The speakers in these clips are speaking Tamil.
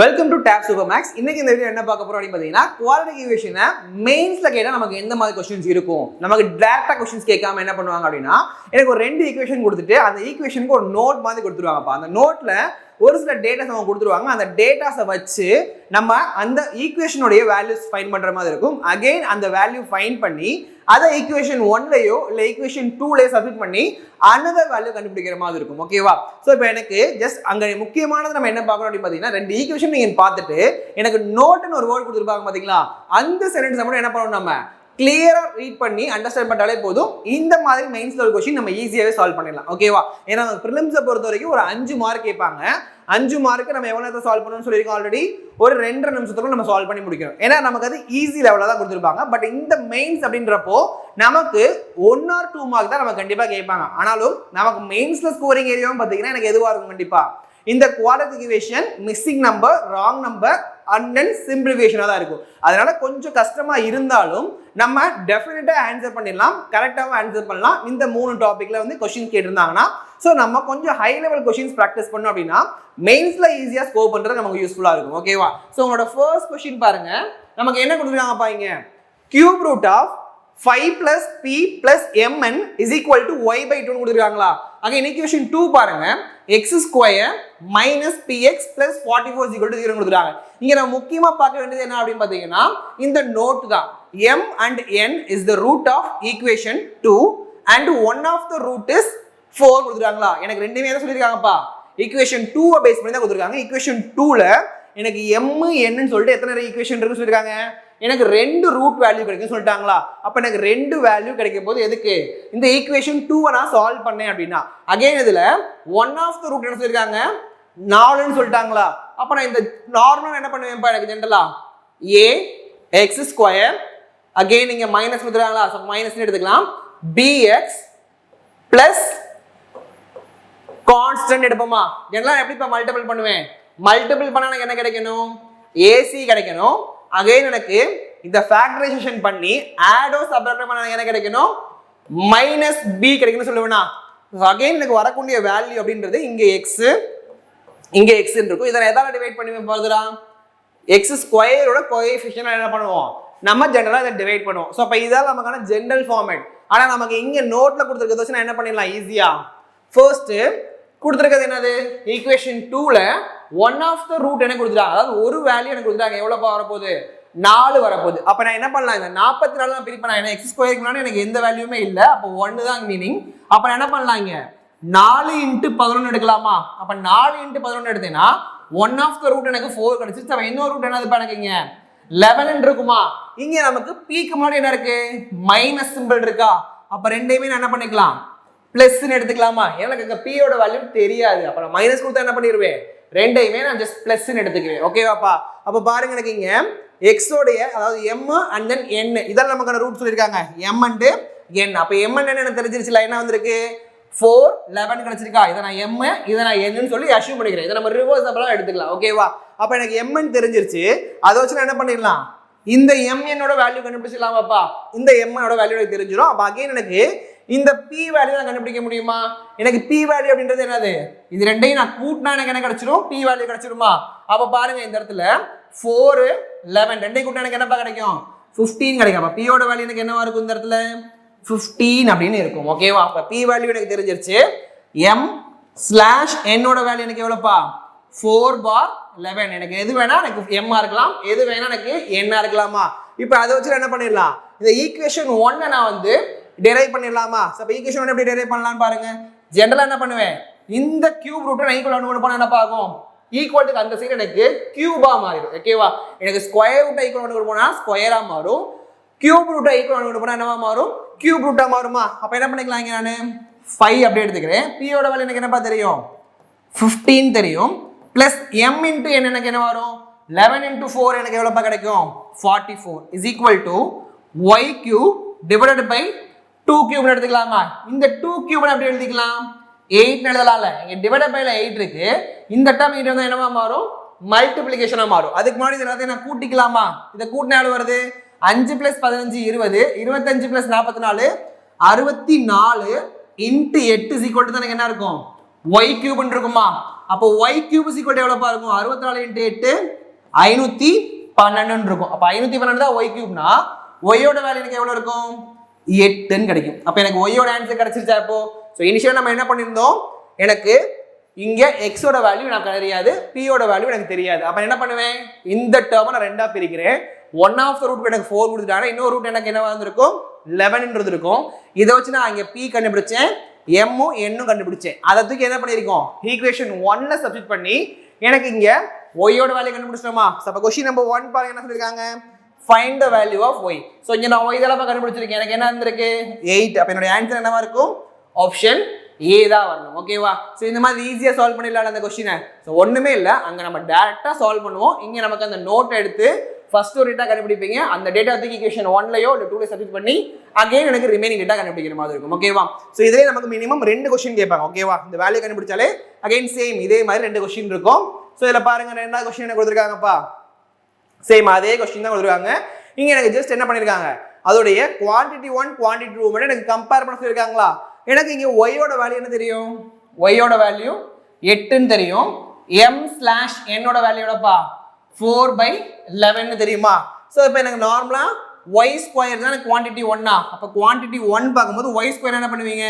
Welcome to Tab super max. இன்னைக்கு இந்த வீடியோ என்ன பார்க்க போறோம் அப்படின்னு பார்த்தீங்கன்னா, குவாட்ரேட்டிக் ஈக்குவேஷனை மெயின்ஸ்ல கேட்டால் நமக்கு எந்த மாதிரி கொஸ்டின்ஸ் இருக்கும், நமக்கு டைரக்டா கொஸ்டின்ஸ் கேட்காம என்ன பண்ணுவாங்க அப்படின்னா, எனக்கு ஒரு 2 ஈக்குவேஷன் கொடுத்துட்டு அந்த ஈக்குவேஷனுக்கு ஒரு நோட் மாதிரி கொடுத்துருவாங்கப்பா. அந்த நோட்ல ஒரு சில டேட்டாஸ் அவங்க கொடுத்துருவாங்க. அந்த டேட்டாஸை வச்சு நம்ம அந்த ஈக்குவேஷனுடைய வேல்யூஸ் ஃபைண்ட் பண்ற மாதிரி இருக்கும். அகைன் அந்த வேல்யூ ஃபைண்ட் பண்ணி அதை ஈக்குவேஷன் 1லயோ இல்லை ஈக்குவேஷன் 2லயோ சப்ஸ்டிட் பண்ணி another வேல்யூ கண்டுபிடிக்கிற மாதிரி இருக்கும். ஓகேவா? ஸோ இப்போ எனக்கு ஜஸ்ட் அங்கே முக்கியமானது நம்ம என்ன பார்க்கணும் அப்படின்னு பார்த்தீங்கன்னா, 2 ஈக்குவேஷன் நீங்கள் பார்த்துட்டு எனக்கு நோட்னு ஒரு வேர்ட் கொடுத்துருப்பாங்க பார்த்தீங்களா, அந்த சென்டென்ஸ் மட்டும் என்ன பண்ணணும், நம்ம கிளியரா ரீட் பண்ணி அண்டர்ஸ்டாண்ட் பண்ணாலே போதும். இந்த மாதிரி மெயின்ஸ் லெவல் கொஸ்டின் நம்ம ஈஸியாவே சால்வ் பண்ணிடலாம். ஓகேவா? ஏன்னா ப்ரிலிம்ஸை பொறுத்த வரைக்கும் ஒரு 5 மார்க் கேட்பாங்க. 5 மார்க்கு நம்ம எவ்வளோ நேரத்தை சால்வ் பண்ணணும்னு சொல்லியிருக்கோம். ஆல்ரெடி ஒரு 2.5 நிமிஷத்துக்குள்ள நம்ம சால்வ் பண்ணி முடிக்கணும். ஏன்னா நமக்கு அது ஈஸி லெவலில் தான் கொடுத்துருப்பாங்க. பட் இந்த மெயின்ஸ் அப்படின்றப்போ நமக்கு 1 or 2 மார்க் தான் நம்ம கண்டிப்பாக கேட்பாங்க. ஆனாலும் நமக்கு மெயின்ஸ்ல ஸ்கோரிங் ஏரியாவும் பார்த்தீங்கன்னா எனக்கு எதுவாக இருக்கும், கண்டிப்பா இந்த quadratic equation, missing number, wrong number and then சிம்பிளிஃபிகேஷனாக தான் இருக்கும். அதனால கொஞ்சம் கஷ்டமா இருந்தாலும் நம்ம டெஃபினட்டா ஆன்சர் பண்ணிடலாம், கரெக்டாகவும் ஆன்சர் பண்ணலாம். இந்த 3 டாபிக்ல வந்து கொஸ்டின் கேட்டிருந்தாங்கன்னா, ஸோ நம்ம கொஞ்சம் ஹை லெவல் கொஸ்டின்ஸ் ப்ராக்டிஸ் பண்ணோம் அப்படின்னா மெயின்ஸ்ல ஈஸியாக ஸ்கோர் பண்றது நமக்கு யூஸ்ஃபுல்லாக இருக்கும். ஓகேவா? ஸோ உங்களோட ஃபர்ஸ்ட் கொஸ்டின் பாருங்க. நமக்கு என்ன கொடுத்துருக்காங்க பாருங்க, cube root of 5 plus p plus mn is equal to y by 2 கொடுத்துருக்காங்களா. அகைன் ஈக்குவேஷன் 2 பாருங்க, x square minus px plus 44 is equal to 0 கொடுத்துருக்காங்க. இங்க நம்ம முக்கியமா பார்க்க வேண்டியது என்ன அப்படின்னு பார்த்தீங்கன்னா, இந்த நோட் தான். m and n is the root of equation 2 and one of the root is 4 கொடுத்துருக்காங்களா. எனக்கு ரெண்டுமே என்ன சொல்லியிருக்காங்கப்பா, ஈக்குவேஷன் 2 பேஸ் பண்ணி தான் கொடுத்துருக்காங்க. ஈக்குவேஷன் 2ல எனக்கு m n சொல்லிட்டு எத்தனை ஈக்குவேஷன் இருக்குன்னு சொல்லியிருக்காங்க, எனக்கு 2 ரூட் வேல்யூ கிடைக்கும் சொல்லிட்டாங்களா. அப்ப எனக்கு 2 வேல்யூ கிடைக்கும் போது எதுக்கு இந்த ஈக்குவேஷன் 2 நான் சால்வ் பண்ணேன் அப்படின்னா, அகைன் இதுல ஒன் ஆஃப் த ரூட் என்ன சொல்லிருக்காங்க, 4ன்னு சொல்லிட்டாங்களா. அப்ப நான் இந்த நார்மல் என்ன பண்ணுவேன், எனக்கு ஜெனரலா a x ஸ்கொயர், அகைன் இங்க மைனஸ் கொடுத்துறாங்களா, சோ மைனஸ் எடுத்துக்கலாம், bx பிளஸ் கான்ஸ்டன்ட் எடுப்போமா. ஜெனரலா எப்படி மல்டிபிள் பண்ணுவேன், மல்டிபிள் பண்ணா எனக்கு என்ன கிடைக்கணும், ac கிடைக்கணும். அகைன் எனக்கு இந்த ஃபேக்டரைசேஷன் பண்ணி ஆடோ சப்ட்ராக்ட் பண்ணா என்ன கிடைக்கணும், மைனஸ் b கிடைக்கும்னு சொல்லுவேனா. அகைன் எனக்கு வரக்கூடிய வேல்யூ அப்படின்றது இங்க x, இங்க x இருக்கும். இதை எதால டிவைட் பண்ணுவேன் ஃபர்தரா, x ஸ்கொயரோட கோஎஃபிஷியன்ட் என்ன பண்ணுவோம், நம்ம ஜெனரலா இதை டிவைட் பண்ணுவோம். ஸோ அப்போ இதால் நமக்கான ஜெனரல் ஃபார்மேட். ஆனா நமக்கு இங்க நோட்ல கொடுத்துருக்கிறது வச்சு நான் என்ன பண்ணிடலாம் ஈஸியா. ஃபர்ஸ்ட் கொடுத்துருக்கிறது என்னது, ஈக்குவேஷன் 2ல ஒன் ஆஃப் த ரூட் என்ன கொடுத்துட்டாங்க, அதாவது ஒரு வேல்யூ எனக்கு கொடுத்துட்டாங்க. எவ்வளவு வரப்போகுது, 4 வரப்போகுது. அப்ப நான் என்ன பண்ணலாம், இந்த 44 நான் பிரிப்பேன். ஏன்னா எக்ஸ் ஸ்கொயருக்கு முன்னாடி எனக்கு எந்த வேல்யூமே இல்லை, அப்போ 1 தான் மீனிங். அப்ப நான் என்ன பண்ணலாம், இங்க 4 × 11 எடுக்கலாமா. அப்ப 4 × 11 எடுத்தேன்னா ஒன் ஆஃப் த ரூட் எனக்கு 4 கிடைச்சிச்சு. அப்ப இன்னொரு ரூட் என்னது எனக்கு இங்க 11 இருக்குமா. இங்க நமக்கு பீக்கு முன்னாடி என்ன இருக்கு, மைனஸ் சிம்பிள் இருக்கா. அப்ப ரெண்டையுமே நான் என்ன பண்ணிக்கலாம், பிளஸ்ன்னு எடுத்துக்கலாமா. எனக்கு இங்க p யோட வேல்யூ தெரியாது. அப்ப நான் மைனஸ் கொடுத்தா என்ன பண்ணிடுவேன், ரெண்டையுமே நான் ஜஸ்ட் பிளஸ்ன்னு எடுத்துக்குவேன். ஓகேவாப்பா? அப்ப பாருங்க, எனக்கு இங்க x உடைய அதாவது m and then n இதெல்லாம் நமக்கான ரூட் சொல்லிருக்காங்க, m and n. அப்ப m and n எனக்கு தெரிஞ்சிருச்சுல, என்ன வந்திருக்கு 4 11 கிடைச்சிருக்கா. இதை நான் m, இதை நான் n ன்னு சொல்லி அஷ்யூம் பண்ணிக்கிறேன். இதை நம்ம ரிவர்ஸபிளா எடுத்துக்கலாம். ஓகேவா? அப்ப எனக்கு m ன்னு தெரிஞ்சிருச்சு. அதை வச்சு நான் என்ன பண்ணிடலாம், இந்த m என்னோட வேல்யூ கண்டுபிடிச்சிடலாமாப்பா. இந்த m ஓட வேல்யூ எனக்கு தெரிஞ்சிடும். அப்ப அகைன் எனக்கு இந்த p வேல்யூ நான் கண்டுபிடிக்க முடியுமா. எனக்கு p வேல்யூ அப்படின்றது என்னது, இது ரெண்டையும் நான் கூட்டினா எனக்கு என்ன கிடைச்சிரும், p வேல்யூ கிடைச்சிருமா. அப்ப பாருங்க, இந்த இடத்துல 4 11 ரெண்டையும் கூட்டினா எனக்கு என்னப்பா கிடைக்கும், 15 கிடைக்கும். அப்ப p யோட வேல்யூ எனக்கு என்னவா இருக்கும், இந்த இடத்துல 15 அப்படின்னு இருக்கும். ஓகேவா? அப்ப p வேல்யூ எனக்கு தெரிஞ்சிருச்சு. m/n ஓட வேல்யூ எனக்கு எவ்வளவுப்பா, 4/11. எனக்கு எது வேணா எனக்கு m இருக்கலாம், எது வேணா எனக்கு n இருக்கலாமா. இப்போ அதை வச்சு என்ன பண்ணிடலாம், இந்த ஈக்குவேஷன் 1 நான் வந்து டெரைவ் பண்ணிடலாமா. அப்ப ஈக்குவேஷன் 1 எப்படி டெரைவ் பண்ணலாம்னு பாருங்க. ஜெனரலா என்ன பண்ணுவேன், இந்த கியூப் ரூட்டை நான் ஈக்குவல் கொண்டு போனா என்ன ஆகும், ஈக்குவல் அந்த சைடு எனக்கு கியூபா மாறிடும். ஓகேவா? எனக்கு ஸ்கொயர் ரூட்டை ஈக்குவல் கொண்டு போனா ஸ்கொயரா மாறும், கியூப் ரூட்டை ஈக்குவல் கொண்டு போனா என்னவா மாறும், கியூப் ரூட்டா மாறுமா. அப்ப என்ன பண்ணிக்கலாம், இங்க நான் 5 அப்படி எடுத்துக்கிறேன். p யோட வேல்யூ எனக்கு என்னப்பா தெரியும், 15 தெரியும். பிளஸ் m × n எனக்கு என்ன வரும், 11 × 4 எனக்கு எவ்வளவுப்பா கிடைக்கும், 44 is equal to y cube divided by 2 cube எடுத்துக்கலாமா. இந்த 2 cube எப்படி எழுதிக்கலாம், 8 எழுதலாம்ல. இங்க டிவைடட் பைல 8 இருக்கு. இந்த டேர்ம் இங்க வந்து என்னவா மாறும், மல்டிப்ளிகேஷனா மாறும். அதுக்கு முன்னாடி இத நான் கூட்டிக்கலாமா. இத கூட்டினா எவ்வளவு வருது, 5 + 15 20, 25 + 44 64 × 8 is equal to எனக்கு என்ன இருக்கும், y cube இருக்குமா. அப்போ y cube is equal to எவ்வளோப்பா இருக்கும் 64 into 8 512 இருக்கும். அப்போ 512 தான் y cube-னா y ஓட வேல்யூ எனக்கு எவ்வளோ இருக்கும் 8ன்னு கிடைக்கும். அப்போ எனக்கு y ஓட ஆன்சர் கிடைச்சிருச்சா இப்போ? ஸோ இனிஷியலாக நம்ம என்ன பண்ணியிருந்தோம், எனக்கு இங்கே எக்ஸோட வேல்யூ எனக்கு தெரியாது, பியோட வேல்யூ எனக்கு தெரியாது. அப்போ என்ன பண்ணுவேன், இந்த டேர்மை நான் ரெண்டாக பிரிக்கிறேன். ஒன் ஆஃப் த ரூட் எனக்கு 4 கொடுத்துட்டாங்க, இன்னொரு ரூட் எனக்கு என்ன வந்திருக்கும் 11ன்றது இருக்கும். இதை வச்சு நான் இங்கே பி கண்டுபிடிச்சேன், எம்மும் என்னும் கண்டுபிடிச்சேன். அதை தூக்கி என்ன பண்ணியிருக்கோம் ஈக்குவேஷன் 1ல சப்ஸ்டிட் பண்ணி எனக்கு இங்கே ஒய்யோட வேல்யூ கண்டுபிடிச்சிட்டோமா. அப்போ கொஸ்டின் நம்பர் 1 பாருங்க என்ன சொல்லியிருக்காங்க, find the value of y. So இங்கே நான் y இதெல்லாம் கண்டுபிடிச்சிருக்கேன், எனக்கு என்ன இருந்திருக்கு 8. அப்போ என்னோட ஆன்சர் என்னவா இருக்கும், ஆப்ஷன் ஏ தான் வரணும். ஓகேவா? ஸோ இந்த மாதிரி ஈஸியாக சால்வ் பண்ணிடலாம் அந்த கொஸ்டினை. ஸோ ஒன்றுமே இல்லை, அங்கே நம்ம டேரெக்டாக சால்வ் பண்ணுவோம். இங்கே நமக்கு அந்த நோட் எடுத்து ஃபர்ஸ்ட் ஒரு டேட்டா கண்டுபிடிப்பீங்க, அந்த டேட்டா தூக்கி ஈக்குவேஷன் 1லயோ இல்லை 2ல சப்ஸ்டிட் பண்ணி அகைன் எனக்கு ரிமைனிங் டேட்டா கண்டுபிடிக்கிற மாதிரி இருக்கும். ஓகேவா? ஸோ இதிலே நமக்கு மினிமம் 2 கொஸ்டின் கேட்பாங்க. ஓகேவா? இந்த வேல்யூ கண்டுபிடிச்சாலே அகைன் சேம் இதே மாதிரி 2 கொஸ்டின் இருக்கும். ஸோ இதில் பாருங்க, 2வது கொஸ்டின் என்ன கொடுத்துருக்காங்கப்பா, சேம் அதே கொஸ்டின் தான் கொடுத்துருக்காங்க. இங்கே எனக்கு ஜஸ்ட் என்ன பண்ணியிருக்காங்க, அதோடைய குவான்டிட்டி 1 குவான்டிட்டி 2 மட்டும் எனக்கு கம்பேர் பண்ண சொல்லியிருக்காங்களா. எனக்கு இங்கே ஒய்யோட வேல்யூ என்ன தெரியும், ஒய்யோட வேல்யூ 8ன்னு தெரியும். m/n-ஓட வேல்யூ எவ்வளோப்பா 4/11 தெரியுமா. ஸோ இப்போ எனக்கு நார்மலாக ஒய் ஸ்கொயர் தான் குவான்டிட்டி 1. அப்போ குவான்டிட்டி 1 பார்க்கும்போது ஒய் ஸ்கொயர் என்ன பண்ணுவீங்க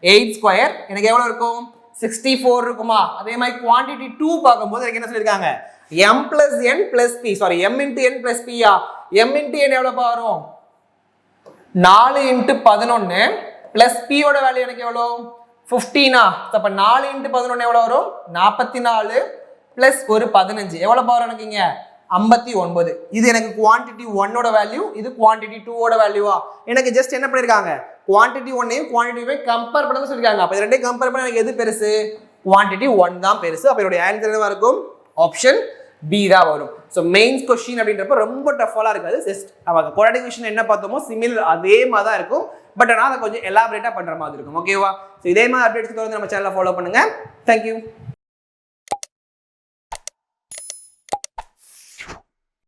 8 ஸ்கொயர், எனக்கு எவ்வளோ இருக்கும் 64 இருக்குமா. அதே மாதிரி குவான்டிட்டி 2 பார்க்கும்போது எனக்கு என்ன சொல்லியிருக்காங்க m plus n plus p, sorry m into n plus p. m into n எவ்வளோப்பா வரும் 4 into 11 plus p ஓட வேல்யூ எனக்கு எவ்வளோ 15. அப்போ 4 into 11 எவ்வளோ வரும் 44 plus ஒரு 15 எவ்வளோ வரும் எனக்கு இங்கே 59. இது எனக்கு குவான்டிட்டி 1ஓட வேல்யூ, இது குவான்டிட்டி 2ஓட வேல்யூவா. எனக்கு ஜஸ்ட் என்ன பண்ணியிருக்காங்க, குவான்டிட்டி 1ஐயும் குவான்டிட்டி 2ஐயும் கம்பேர் பண்ண சொல்லியிருக்காங்க. அப்போ இது ரெண்டையும் கம்பேர் பண்ண எனக்கு எது பெருசு, குவான்டிட்டி 1 தான் பெருசு. அப்போ என்னுடைய ஆன்சர் என்னவா இருக்கும், ஆப்ஷன் பி தான் வரும். ஸோ மெயின்ஸ் கொஸ்டின் அப்படின்றப்ப ரொம்ப டஃபாலாம் இருக்காது. ஜஸ்ட் அவங்க குவாட்ரேட்டிக் கொஸ்டின் என்ன பார்த்தோமோ சிமிலர் அதே மாதிரி தான் இருக்கும். பட் ஆனால் அதை கொஞ்சம் எலாபரேட்டாக பண்ணுற மாதிரி இருக்கும். ஓகேவா? ஸோ இதே மாதிரி அப்டேட்ஸ் தொடர்ந்து நம்ம சேனலை ஃபாலோ பண்ணுங்கள். தேங்க்யூ.